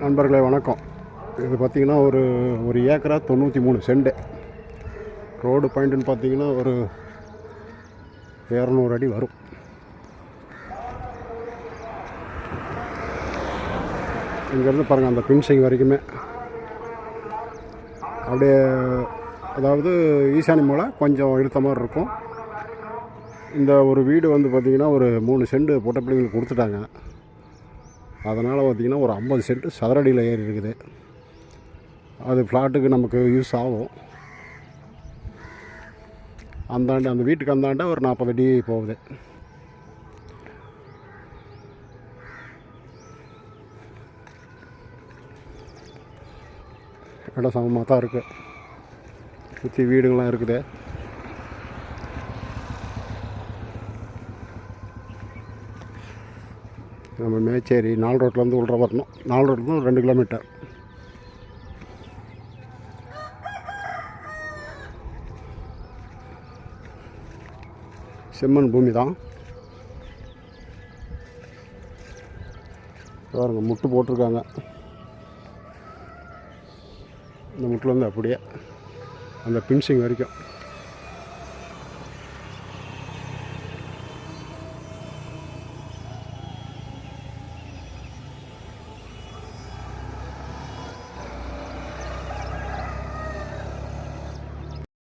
நண்பர்களே வணக்கம். இது பார்த்திங்கன்னா ஒரு ஏக்கரா 93 சென்ட். ரோடு பாயிண்ட்டுன்னு பார்த்திங்கன்னா ஒரு 200 அடி வரும். இங்கேருந்து பாருங்கள் அந்த பின்சிங் வரைக்குமே அப்படியே, அதாவது ஈசானி மூலை கொஞ்சம் இழுத்த மாதிரி இருக்கும். இந்த ஒரு வீடு வந்து பார்த்திங்கன்னா ஒரு 3 சென்ட் பொட்ட பிள்ளைங்களுக்கு கொடுத்துட்டாங்க. அதனால் பார்த்திங்கன்னா ஒரு 50 சென்ட் சதுரடியில் ஏறி இருக்குது. அது ஃப்ளாட்டுக்கு நமக்கு யூஸ் ஆகும். அந்த வீட்டுக்கு அந்தாண்ட ஒரு 40 அடி போகுது. இடம் சமமாக தான் இருக்குது. சுற்றி வீடுங்கள்லாம் இருக்குது. நம்ம மேச்சேரி 4 ரோட்லேருந்து உள்ள வரணும். 4 ரோட்லேருந்து 2 கிலோமீட்டர். செம்மண் பூமி தான். பாருங்க முட்டு போட்டிருக்காங்க. இந்த முட்டிலேருந்து அப்படியே அந்த பின்சிங் வரைக்கும்